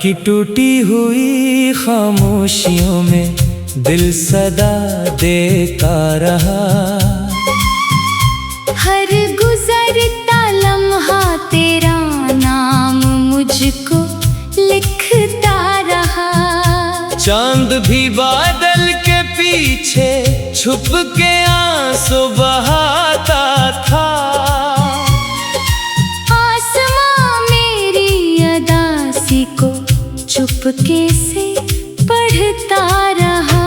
बाकी टूटी हुई खामोशियों में दिल सदा देता रहा। हर गुजरता लम्हा तेरा नाम मुझको लिखता रहा। चांद भी बादल के पीछे छुप के आंसू बहाता था। आसमां मेरी अदासी को चुपके से पढ़ता रहा।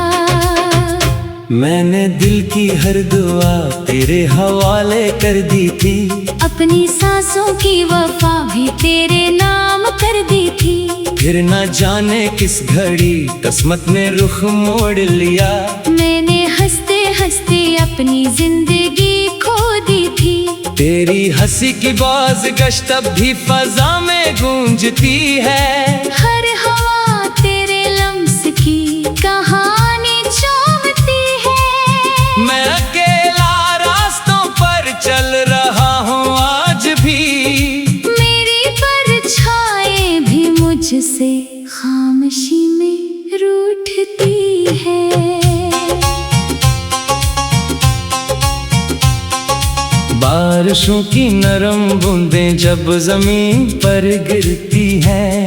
मैंने दिल की हर दुआ तेरे हवाले कर दी थी। अपनी सांसों की वफा भी तेरे नाम कर दी थी। फिर न जाने किस घड़ी किस्मत ने रुख मोड़ लिया। मैंने हंसते हंसते अपनी जिंदगी खो दी थी। तेरी हंसी की बाज़गश्त अब भी फजा में गूंजती है। हर हवा तेरे लम्स की कहानी चूमती है। मैं अकेला रास्तों पर चल रहा हूँ आज भी। मेरी परछाई भी मुझसे खामोशी में रूठती है। बारिशों की नरम बूंदें जब जमीन पर गिरती हैं,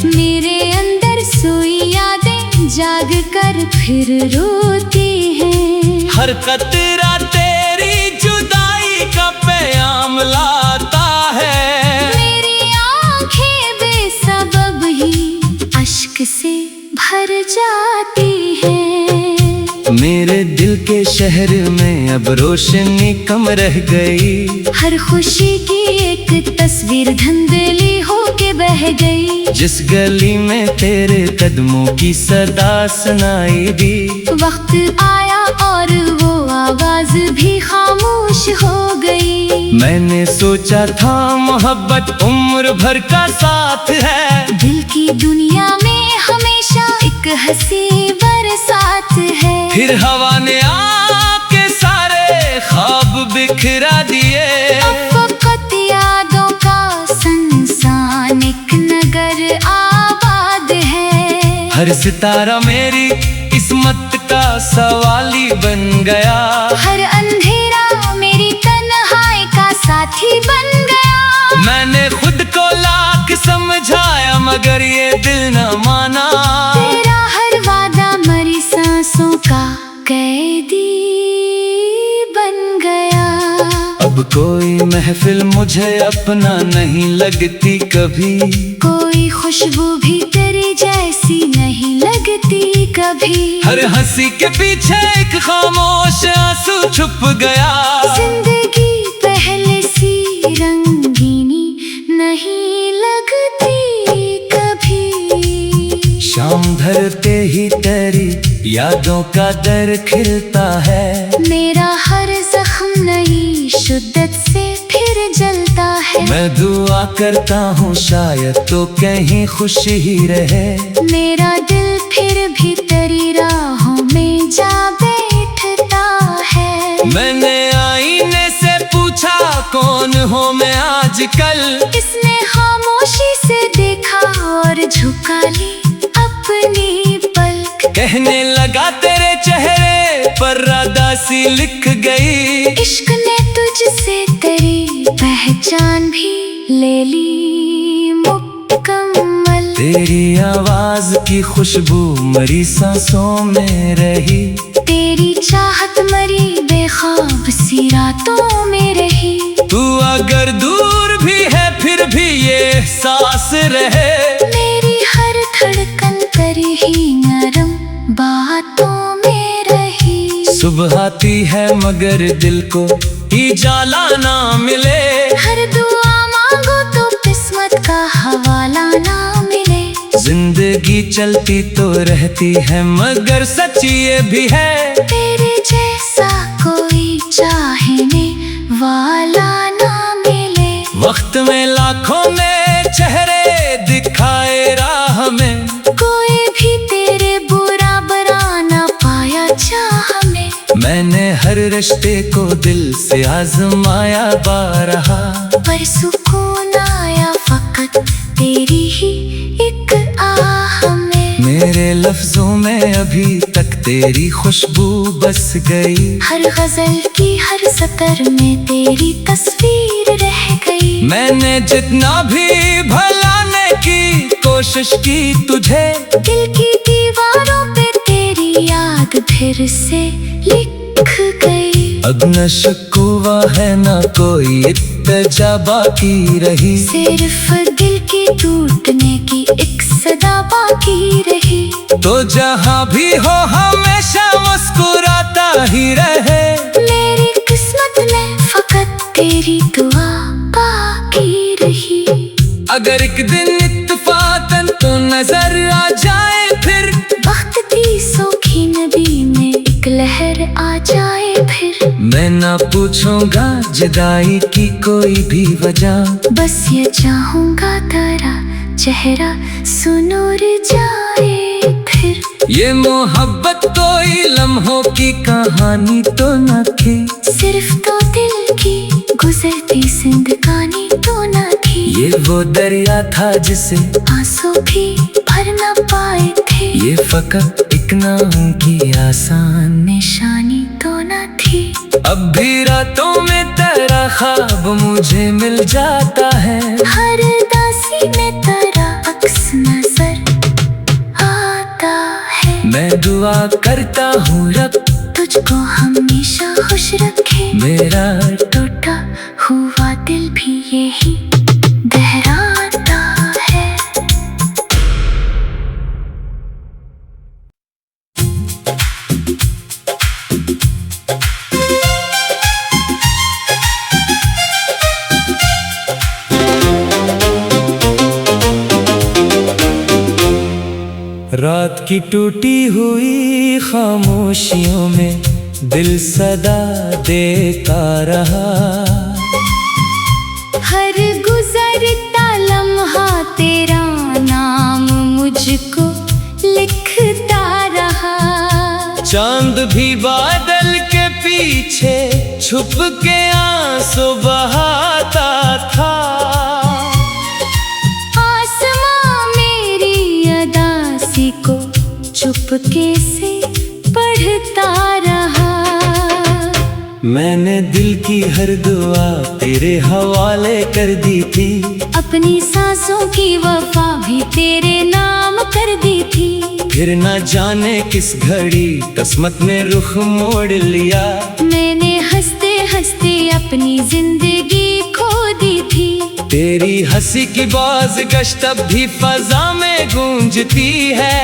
मेरे अंदर सोई यादें जाग कर फिर रोती हैं। हर कतरा तेरी जुदाई का पैगाम लाता है। मेरी आंखें बेसबब ही अश्क से भर जाती हैं। मेरे दिल के शहर में अब रोशनी कम रह गई। हर खुशी की एक तस्वीर धुंधली होके बह गई। जिस गली में तेरे कदमों की सदा सुनाई दी। वक्त आया और वो आवाज भी खामोश हो गई। मैंने सोचा था मोहब्बत उम्र भर का साथ है। दिल की दुनिया में हमेशा एक हंसी बरसात है। फिर हवा ने आके सारे ख्वाब बिखरा दिए। अब फकत यादों का संसान एक नगर आबाद है। हर सितारा मेरी किस्मत का सवाली बन गया। हर अंधेरा मेरी तन्हाई का साथी बन गया। मैंने खुद को लाख समझाया मगर ये दिल न माना। तेरा हर वादा मरी सांसों का कैदी बन गया। अब कोई महफिल मुझे अपना नहीं लगती कभी। कोई खुशबू भी तेरी जैसी नहीं लगती कभी। हर हंसी के पीछे एक खामोश आंसू छुप गया। जिंदगी पहले सी रंगीनी नहीं लगती कभी। शाम ढलते ही तेरी यादों का दर खिलता है। मेरा हर जख्म नई शिद्दत से फिर जलता है। मैं दुआ करता हूँ शायद तो कहीं खुशी ही रहे। मेरा दिल फिर भी तेरी राहों में जा बैठता है। मैंने आईने से पूछा कौन हो मैं आजकल। इसने खामोशी से देखा और झुका ली अपनी पलक। कहने लगा तेरे चेहरे पर रादासी लिख गई। इश्क ने तुझसे तेरी पहचान भी ले ली मुकम्मल। तेरी आवाज की खुशबू मरी सांसों में रही। तेरी चाहत मरी बेख्वाब सी रातों में रही। तू अगर दूर भी है फिर भी ये एहसास रहे। मेरी हर धड़कन तेरी ही नरम बातों में रही। सुबह आती है मगर दिल को इजाला ना मिले। हर दुआ मांगो तो किस्मत का हवाला ना मिले। जिंदगी चलती तो रहती है मगर सच ये भी है। तेरे जैसा कोई चाहने वाला ना मिले। वक्त में लाखों ने चेहरे दिखाए राह में। कोई भी तेरे बुरा बरा ना पाया चाह में। मैंने हर रिश्ते को दिल से आजमाया बारहा। पर सुकून आया फकत तेरी ही एक में अभी तक तेरी खुशबू बस गई। हर गजल की हर सतर में तेरी तस्वीर रह गई। मैंने जितना भी भुलाने की कोशिश की तुझे, दिल की दीवारों पे तेरी याद फिर से लिख गई। अब न शिकवा है न कोई इत्तेजा बाकी रही। सिर्फ दिल की टूटने की एक सदा बाकी रही। तो जहाँ भी हो हमेशा मुस्कुराता ही रहे। मेरी किस्मत में फकत तेरी दुआ बाकी रही। अगर एक दिन इत्तेफाकन तो नजर आ जाए फिर, वक्त की सोखी नदी में एक लहर आ जाए फिर, मैं ना पूछूंगा जुदाई की कोई भी वजह। बस ये चाहूंगा तेरा चेहरा सुनूर जाए फिर। ये मोहब्बत कोई लम्हों की कहानी तो न थी, सिर्फ तो दिल की गुजरती जिंदगानी तो न थी। ये वो दरिया था जिसे आंसू भी भर न पाए थे। ये फकत एक नाम की आसान निशानी तो न थी। अब भी रातों में तेरा ख्वाब मुझे मिल जाता है। हर दासी में तेरा अक्स नजर आता है। मैं दुआ करता हूँ रब तुझको हमेशा खुश रखे। मेरा टूटा हुआ दिल भी यही दोहराता है। रात की टूटी हुई खामोशियों में दिल सदा देता रहा। हर गुजरता लम्हा तेरा नाम मुझको लिखता रहा। चांद भी बादल के पीछे छुप के आंसू बहाता था। आसमां मेरी अदासी को चुपके से पढ़ता रहा। मैंने दिल की हर दुआ तेरे हवाले कर दी थी। अपनी सांसों की वफा भी तेरे नाम कर दी थी। फिर न जाने किस घड़ी किस्मत ने रुख मोड़ लिया। मैंने हंसते हंसते अपनी जिंदगी खो दी थी। तेरी हंसी की बाज गश्त अब भी फजा में गूंजती है।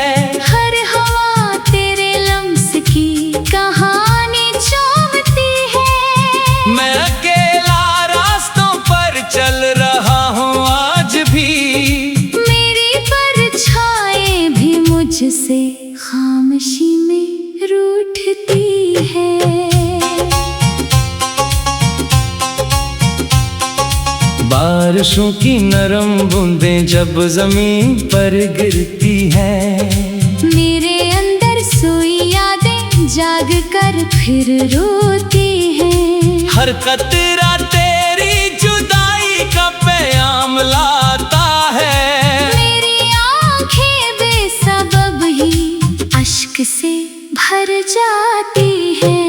हर हवा तेरे लम्स की कहानी चूमती है। मैं अकेला रास्तों पर चल रहा हूँ आज भी। मेरी परछाएं भी मुझसे खामोशी में रूठती है। बारिशों की नरम बूंदें जब जमीन पर गिरती हैं, मेरे अंदर सोई यादें जाग कर फिर रोती हैं। हर कतरा तेरी जुदाई का पैगाम लाता है। मेरी आंखें बेसबब ही अश्क से भर जाती हैं।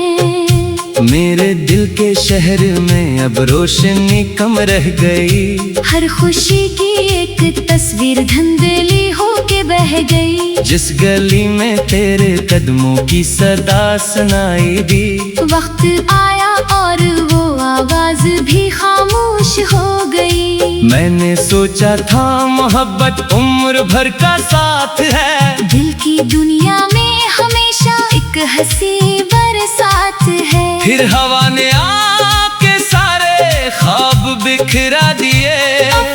मेरे दिल के शहर में अब रोशनी कम रह गई। हर खुशी की एक तस्वीर धुंधली होके बह गई। जिस गली में तेरे कदमों की सदा सुनाई दी, वक्त आया और वो आवाज भी खामोश हो गई। मैंने सोचा था मोहब्बत उम्र भर का साथ है। दिल की दुनिया में हमेशा एक हंसी बरसात है। फिर हवा ने आके सारे ख्वाब बिखरा दिए।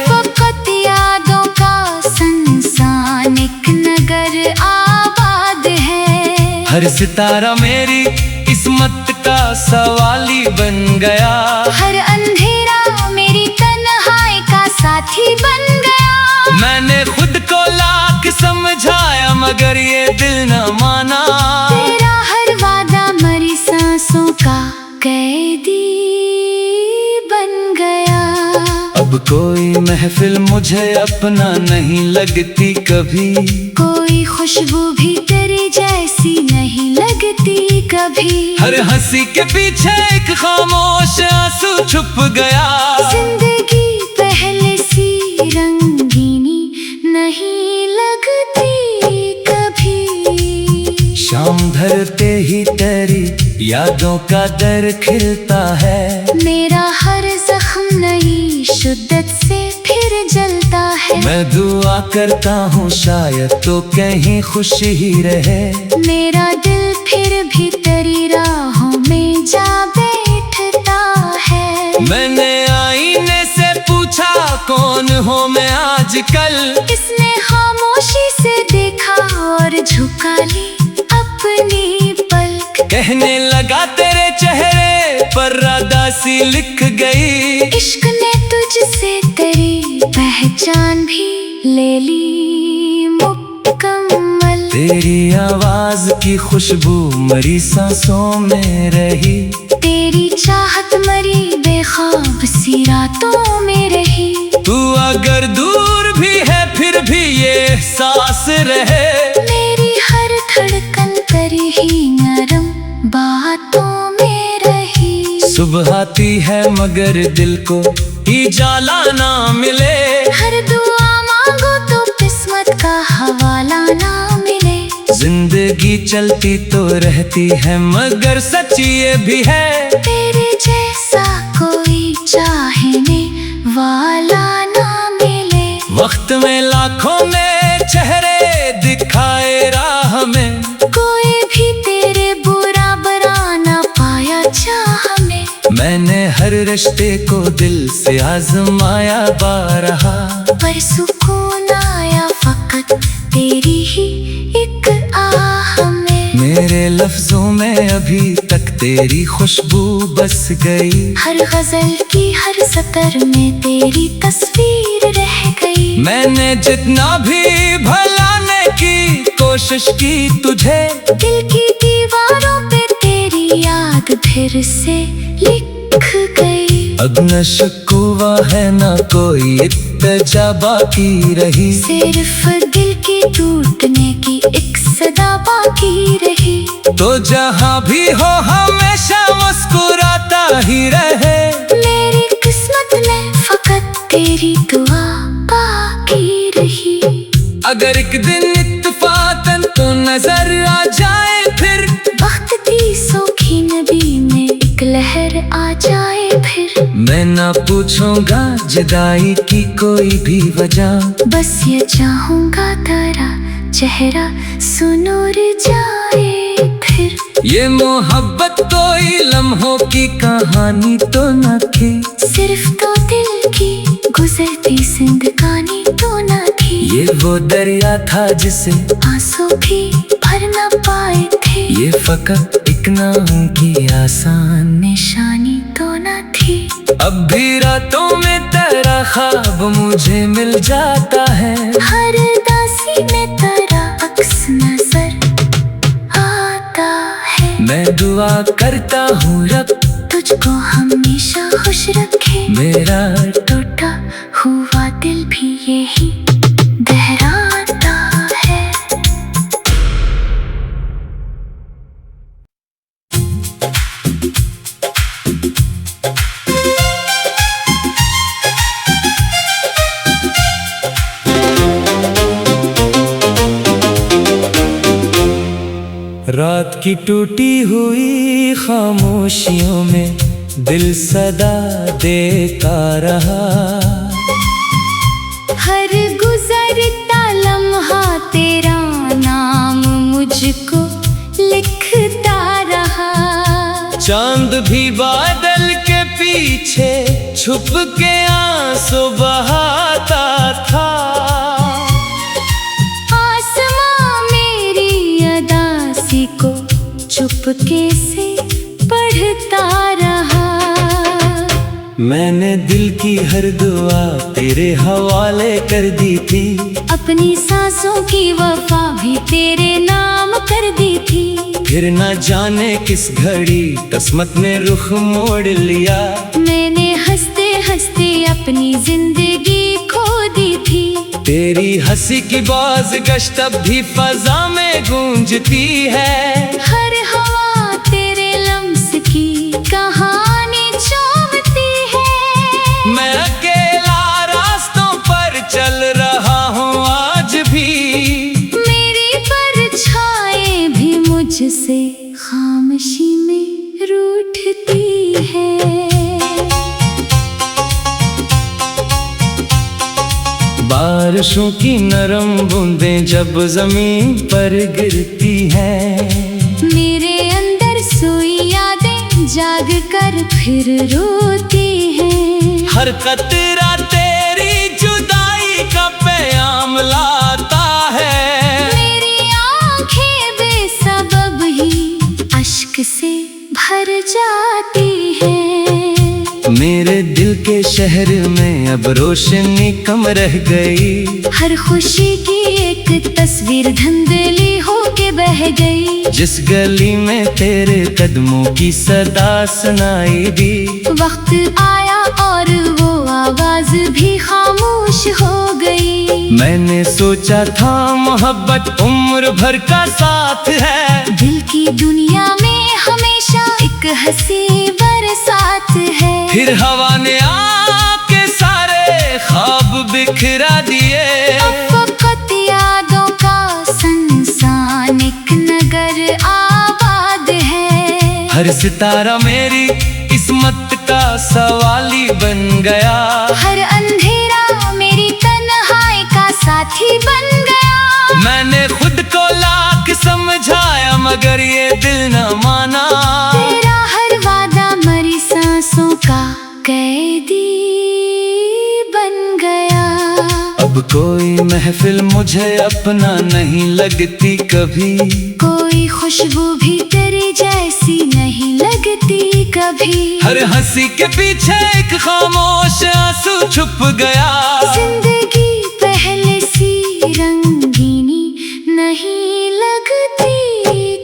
फकत यादों का संसान एक नगर आबाद है। हर सितारा मेरी किस्मत का सवाली बन गया। हर अंधेरा मेरी तन्हाई का साथी बन गया। मैंने खुद को लाख समझाया मगर ये दिल न माना। तेरा हर वादा मरी सांसों का कैदी बन गया। अब कोई महफिल मुझे अपना नहीं लगती कभी। कोई खुशबू भी तेरी जैसी नहीं लगती कभी। हर हंसी के पीछे एक खामोश आंसू छुप गया। जिंदगी पहले सी रंगीनी नहीं लगती कभी। शाम ढलते ही तेरी यादों का दर खिलता है। मेरा हर जख्म नई शिद्दत से फिर जलता है। मैं दुआ करता हूँ शायद तो कहीं खुशी ही रहे। मेरा दिल फिर भी तेरी राहों में जा बैठता है। मैंने आईने से पूछा कौन हो मैं आजकल। इसने खामोशी से देखा और झुका ली अपनी पलक। कहने लगा तेरे चेहरे पर रादासी लिख गई। इश्क ने तुझसे तेरी पहचान भी ले ली मुकम्मल। तेरी आवाज की खुशबू मरी सांसों में रही। तेरी चाहत मरी बेख्वाब सी रातों में रही। तू अगर दूर भी है फिर भी ये एहसास रहे। मेरी हर धड़कन तेरी ही नरम बातों में रही। सुबह आती है मगर दिल को ही जाला ना मिले। हर दुआ मांगो तो किस्मत का हवाला ना मिले। जिंदगी चलती तो रहती है मगर सच्ची ये भी है। तेरे जैसा कोई चाहने वाला ना मिले। वक्त में लाखों में चेहरे दिखाए राह में। कोई भी तेरे बुरा बरा ना पाया चाह में। मैंने हर रिश्ते को दिल से आजमाया बारहा। पर सुकून आया फकत तेरी ही एक आह में। मेरे लफ्जों में अभी तक तेरी खुशबू बस गई। हर गजल की हर सतर में तेरी तस्वीर रह गई। मैंने जितना भी भलाने की कोशिश की तुझे। दिल की दीवारों पे तेरी याद फिर से लिख गई। अब न शिकवा है ना कोई इत्तेजा बाकी रही। सिर्फ दिल की टूटने की एक सदा बाकी रही। तो जहाँ भी हो हमेशा मुस्कुराता ही रहे। मेरी किस्मत में फकत तेरी दुआ बाकी रही। अगर एक दिन इत्तेफाकन तो नजर आ जाए फिर। वक्त की सोखी नदी में एक लहर आ जाए फिर। मैं ना पूछूंगा जुदाई की कोई भी वजह। बस ये चाहूंगा तेरा चेहरा सुनूर जाए फिर। ये मोहब्बत कोई लम्हों की कहानी तो न थी। सिर्फ तो दिल की गुजरती जिंदगानी तो न थी। ये वो दरिया था जिसे आंसू भी भर न पाए थे। ये फकत एक नाम की आसान निशानी तो न थी। अब भी रातों में तेरा ख्वाब मुझे मिल जाता है। हर दासी में तेरा अक्स नजर आता है। मैं दुआ करता हूँ रब तुझको हमेशा खुश रखे। मेरा टूटा हुआ दिल भी यही दोहराता है। रात की टूटी हुई खामोशियों में दिल सदा देता रहा। हर गुजरता लम्हा तेरा नाम मुझको लिखता रहा। चांद भी बादल के पीछे छुप के आंसू बहाता था। आसमां मेरी अदासी को चुपके से पढ़ता रहा। मैंने दिल की हर दुआ तेरे हवाले कर दी थी। अपनी सांसों की वफा भी तेरे नाम कर दी थी। फिर न जाने किस घड़ी किस्मत ने रुख मोड़ लिया। मैंने हंसते हंसते अपनी जिंदगी खो दी थी। तेरी हंसी की बाज गश्त अब भी फजा में गूंजती है। हर हवा तेरे लम्स की कहानी चूमती है। मैं अकेला रास्तों पर चल रहा हूँ आज भी, मेरी परछाएं भी मुझसे खामोशी में रूठती है। बारिशों की नरम बूंदें जब जमीन पर गिरती हैं, मेरे अंदर सोई यादें जाग कर फिर रोती हैं। हर कतरा तेरी जुदाई का पैगाम लाता है। मेरी आंखें बेसबब ही अश्क से भर जाती हैं। मेरे दिल के शहर में अब रोशनी कम रह गई। हर खुशी की एक तस्वीर धुंधली होके बह गई। जिस गली में तेरे कदमों की सदा सुनाई दी, वक्त आया और वो आवाज भी खामोश हो गई। मैंने सोचा था मोहब्बत उम्र भर का साथ है। दिल की दुनिया में हमेशा एक हंसी बरसात है। फिर हवा ने आके सारे ख्वाब बिखरा दिए। अब फकत यादों का संसान एक नगर आबाद है। हर सितारा मेरी किस्मत का सवाली बन गया। हर अंधेरा मेरी तन्हाई का साथी बन गया। मैंने खुद को लाख समझाया मगर ये दिल न माना। तेरा हर वादा मरी सांसों का कैदी बन गया। अब कोई महफिल मुझे अपना नहीं लगती कभी। कोई खुशबू भी तेरी जैसी नहीं लगती कभी। हर हंसी के पीछे एक खामोश आंसू छुप गया। जिंदगी पहले सी रंगीनी नहीं लगती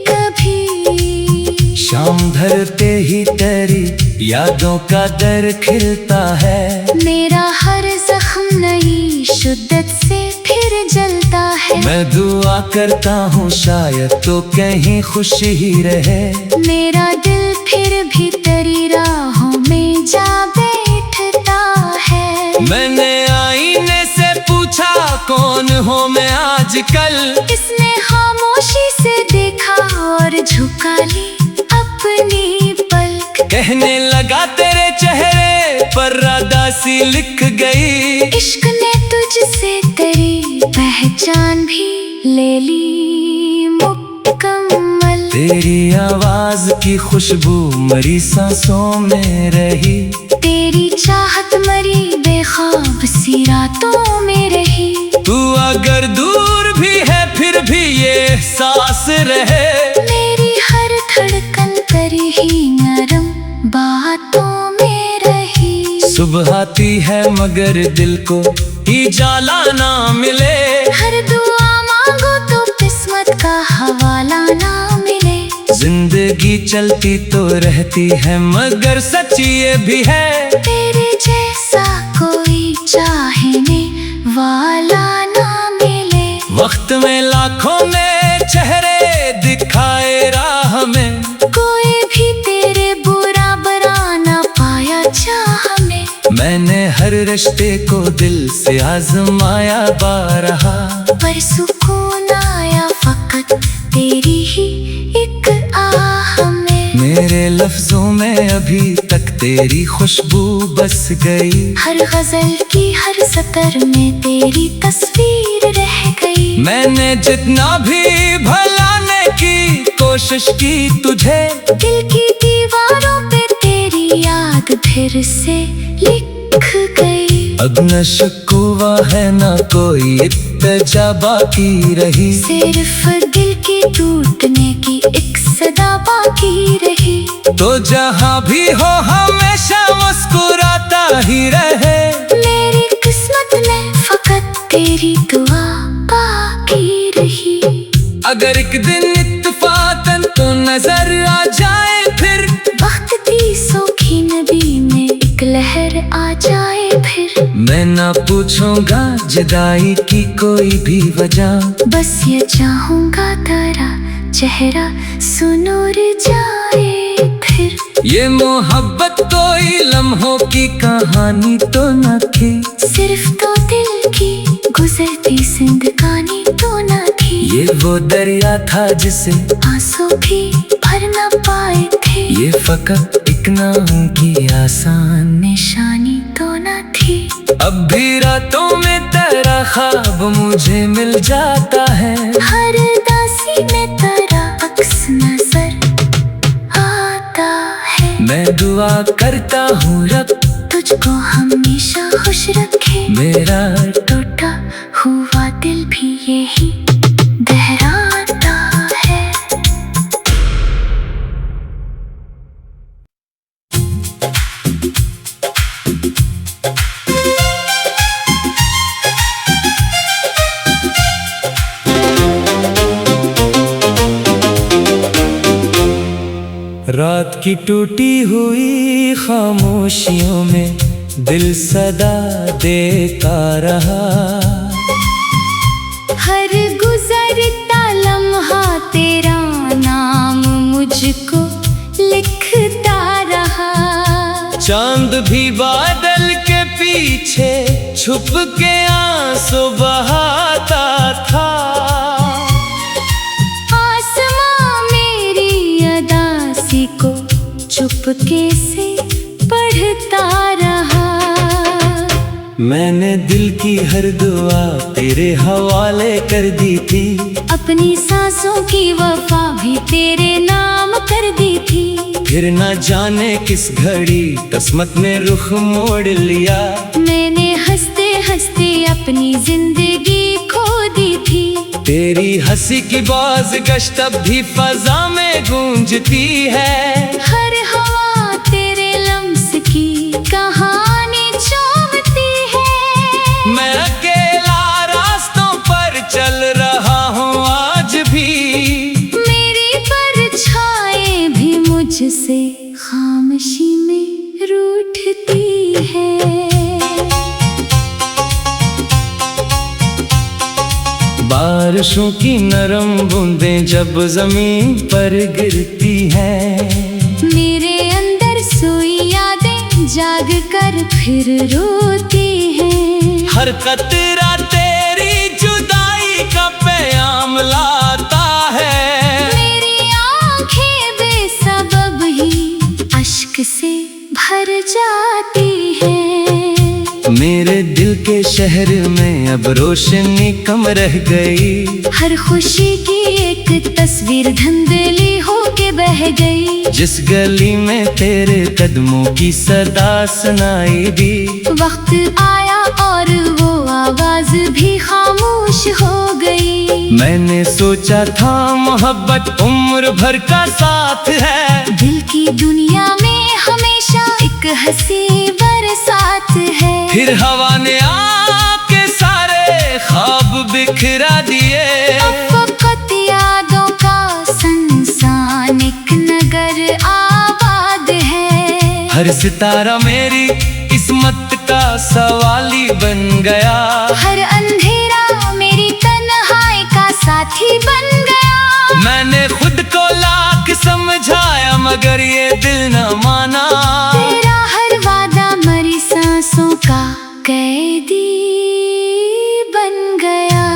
कभी। शाम ढलते ही तेरी यादों का दर खिलता है। मेरा हर जख्म नई शिद्दत से फिर जलता है। मैं दुआ करता हूँ शायद तो कहीं खुशी ही रहे। मेरा दिल फिर भी तेरी राहों में जा बैठता है। मैंने आईने से पूछा कौन हो मैं आजकल। इसने खामोशी से देखा और झुका ली अपनी पलक। कहने लगा तेरे चेहरे पर रादासी लिख गई। इश्क ने तुझसे तेरी पहचान भी ले ली मुकम्मल। तेरी आवाज की खुशबू मरी सांसों में रही। तेरी चाहत मरी बेख्वाब सी रातों में रही। तू अगर दूर भी है फिर भी ये एहसास रहे। मेरी हर धड़कन तेरी ही नरम बातों में रही। सुबह आती है मगर दिल को इजाला ना मिले। हर दुआ मांगो तो किस्मत का हवाला ना मिले। जिंदगी चलती तो रहती है मगर सच ये भी है। तेरे जैसा कोई चाहने वाला ना मिले। वक्त में लाखों ने चेहरे दिखाए राह में। कोई भी तेरे बुरा बरा ना पाया चाह में। मैंने हर रिश्ते को दिल से आजमाया बारहा। पर सुकून आया फकत तेरी ही एक आह में। मेरे लफ्जों में अभी तक तेरी खुशबू बस गई। हर गजल की हर सतर में तेरी तस्वीर रह गई। मैंने जितना भी भलाने की कोशिश की तुझे, दिल की दीवारों पे तेरी याद फिर से लिख गई। अब न शिकवा है न कोई इत्तेजा बाकी रही। सिर्फ दिल की टूटने की एक सदा बाकी रही। तो जहाँ भी हो हमेशा मुस्कुराता ही रहे। मेरी किस्मत में फकत तेरी दुआ बाकी रही। अगर एक दिन इत्तेफाकन तो नजर आ जाए फिर, वक्त की सूखी नदी में एक लहर आ आ जाए फिर। मैं ना पूछूंगा जुदाई की कोई भी वजह, बस ये चाहूंगा तेरा चेहरा सुनूर जाए फिर। ये मोहब्बत कोई लम्हों की कहानी तो न थी, सिर्फ तो दिल की गुजरती जिंदगानी तो न थी। ये वो दरिया था जिसे आंसू भी भर न पाए थे, ये फकत एक नाम की आसान निशानी तो न थी। अब भी रातों में तेरा ख्वाब मुझे मिल जाता है, हर दासी में तेरा अक्स नजर आता है। मैं दुआ करता हूँ रब तुझको हमेशा खुश रखे, मेरा टूटा हुआ दिल भी यही दोहराता है। रात की टूटी हुई खामोशियों में दिल सदा देता रहा, हर गुजरता लम्हा तेरा नाम मुझको लिखता रहा। चांद भी बादल के पीछे छुप के आंसू बहाता था, को चुपके से पढ़ता रहा। मैंने दिल की हर दुआ तेरे हवाले कर दी थी, अपनी सांसों की वफा भी तेरे नाम कर दी थी। फिर न जाने किस घड़ी किस्मत ने रुख मोड़ लिया, मैंने हंसते हंसते अपनी जिंदगी खो दी थी। तेरी हंसी की बाज गश्त अब भी फजा में गूंजती है, हर हवा तेरे लम्स की कहानी चूमती है। मैं अकेला रास्तों पर चल रहा हूँ आज भी, मेरी परछाएं भी मुझसे खामोशी में रूठती है। बारिशों की नरम बूंदें जब जमीन पर गिरती हैं, मेरे अंदर सोई यादें जाग कर फिर रोती हैं। हर कतरा तेरी जुदाई का पैगाम लाता है, मेरी आंखें बेसबब ही अश्क से भर जाती हैं। मेरे दिल के शहर में अब रोशनी कम रह गई, हर खुशी की एक तस्वीर धुंधली होके बह गई। जिस गली में तेरे कदमों की सदा सुनाई दी, वक्त आया और वो आवाज भी खामोश हो गई। मैंने सोचा था मोहब्बत उम्र भर का साथ है, दिल की दुनिया में हमेशा एक हंसी बरसात है। फिर हवा ने आके सारे ख्वाब बिखरा दिए, अब फकत यादों का संसान एक नगर आबाद है। हर सितारा मेरी किस्मत का सवाली बन गया, हर अंधेरा मेरी तन्हाई का साथी बन गया। मैंने खुद को लाख समझाया मगर ये दिल न माना, तेरा हर वादा मरी सांसों का कैदी बन गया।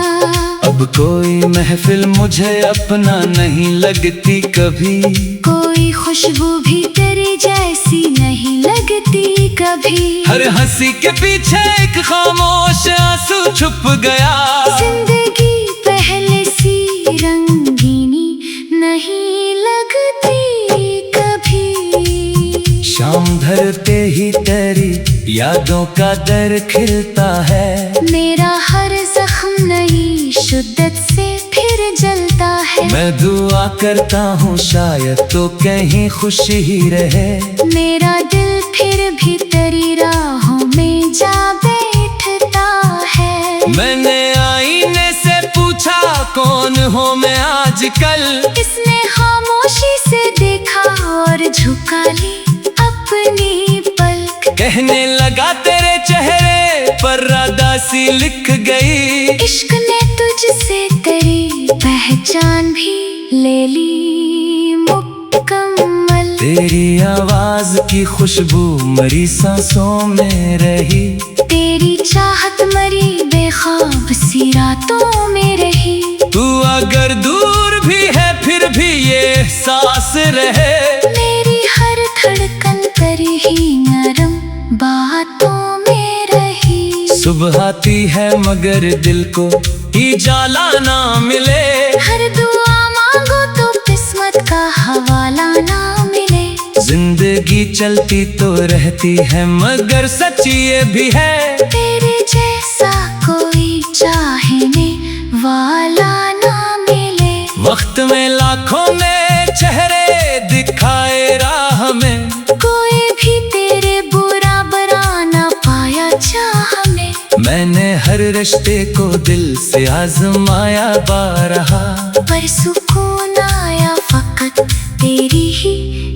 अब कोई महफिल मुझे अपना नहीं लगती कभी, कोई खुशबू भी तेरी जैसी नहीं लगती कभी। हर हंसी के पीछे एक खामोश आंसू छुप गया, जिंदगी पहले सी रंगीनी नहीं लगती कभी। शाम ढलते ही तेरी यादों का दर खिलता है, मेरा हर जख्म नई शिद्दत से फिर जलता है। मैं दुआ करता हूँ शायद तो कहीं खुशी ही रहे, मेरा दिल फिर भी तेरी राहों में जा बैठता है। मैंने आईने से पूछा कौन हो मैं आजकल, इसने खामोशी से देखा और झुका ली अपनी पलक। कहने लगा लगा तेरे चेहरे पर रादासी लिख गई। इश्क ने तुझसे तेरी पहचान भी ले ली मुकम्मल। तेरी आवाज की खुशबू मरी सांसों में रही। तेरी चाहत मरी बेख्वाब सी रातों में रही। तू अगर दूर भी है फिर भी ये एहसास रहे। मेरी हर धड़कन तेरी ही नरम बातों में रही। सुबह आती है मगर दिल को इजाला ना मिले। हर दुआ मांगो तो किस्मत का हवाला ना मिले। जिंदगी चलती तो रहती है मगर सच ये भी है। तेरे जैसा कोई चाहने वाला ना मिले। वक्त में लाखों ने चेहरे दिखाए राह में। कोई भी तेरे बुरा बरा ना पाया चाह में। मैंने हर रिश्ते को दिल से आजमाया बारहा। पर सुकून आया फकत तेरी ही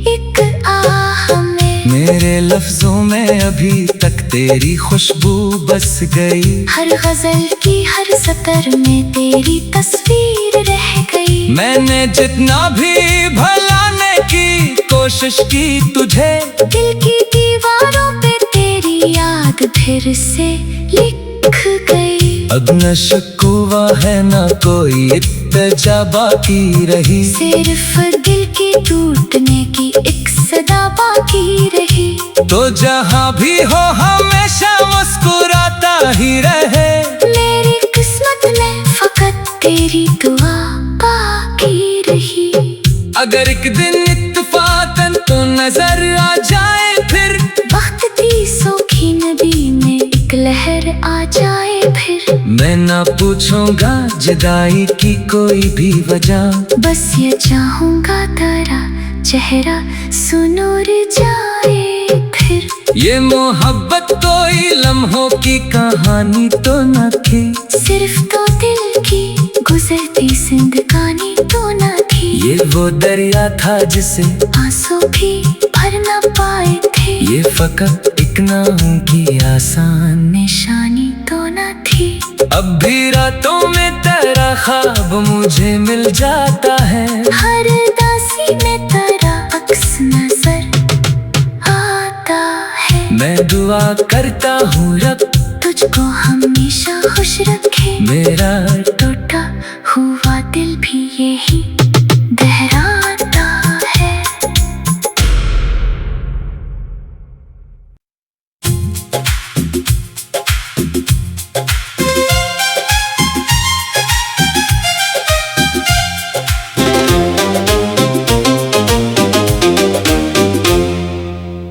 एक आह में। मेरे लफ्जों में अभी तक तेरी खुशबू बस गई। हर गजल की हर सतर में तेरी तस्वीर रह गई। मैंने जितना भी भलाने की कोशिश की तुझे। दिल की दीवारों पे तेरी याद फिर से लिख गई। अब न शिकवा है न कोई इत्तेजा बाकी रही। सिर्फ दिल की टूटने की एक सदा बाकी रही। तो जहाँ भी हो हमेशा मुस्कुराता ही रहे। मेरी किस्मत में फकत तेरी दुआ बाकी रही। अगर एक दिन इत्तेफाकन तो नजर आ जाए फिर। वक्त की सोखी नदी में एक लहर आ जाए फिर। मैं ना पूछूंगा जुदाई की कोई भी वजह। बस ये चाहूंगा तेरा चेहरा सुनूर जाए फिर। ये मोहब्बत कोई लम्हों की कहानी तो न थी। सिर्फ तो दिल की गुजरती जिंदगानी तो न थी। ये वो दरिया था जिसे आंसू भी भर न पाए थे। ये फकत एक नाम की आसान निशानी तो न थी। अब भी रातों में तेरा ख्वाब मुझे मिल जाता है। हर दासी में तेरा अक्स नजर आता है। मैं दुआ करता हूँ रब तुझको हमेशा खुश रखे। मेरा टूटा हुआ दिल भी यही दोहराता है।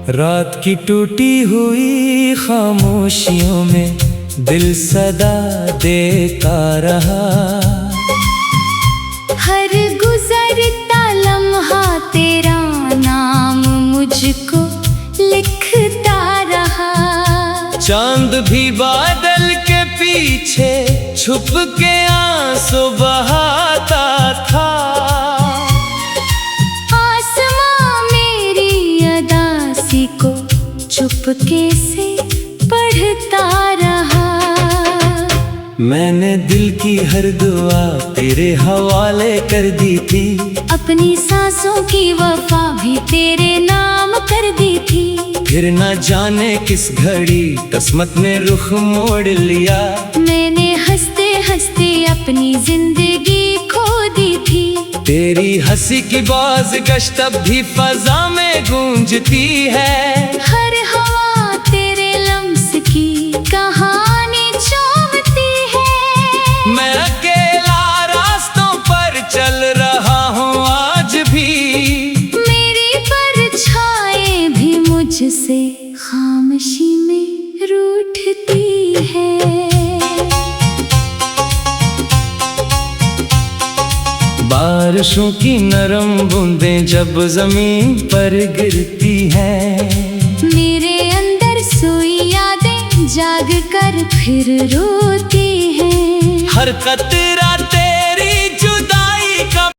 रात की टूटी हुई खामोशियों में दिल सदा देता रहा। हर गुजरता लम्हा तेरा नाम मुझको लिखता रहा। चांद भी बादल के पीछे छुप के आंसू बहाता था। आसमां मेरी अदासी को चुपके से पढ़ता रहा। मैंने दिल की हर दुआ तेरे हवाले कर दी थी। अपनी सांसों की वफा भी तेरे नाम कर दी थी। फिर न जाने किस घड़ी किस्मत ने रुख मोड़ लिया। मैंने हंसते हंसते अपनी जिंदगी खो दी थी। तेरी हंसी की बाज गश्त अब भी फजा में गूंजती है। हर हवा तेरे लम्स की कहानी चूमती है। मैं अकेला रास्तों पर चल रहा हूँ आज भी। मेरी परछाएं भी मुझसे खामोशी में रूठती है। बारिशों की नरम बूंदें जब जमीन पर गिरती हैं। मेरे अंदर सोई यादें जाग कर फिर रोती हैं। हर कतरा तेरी जुदाई का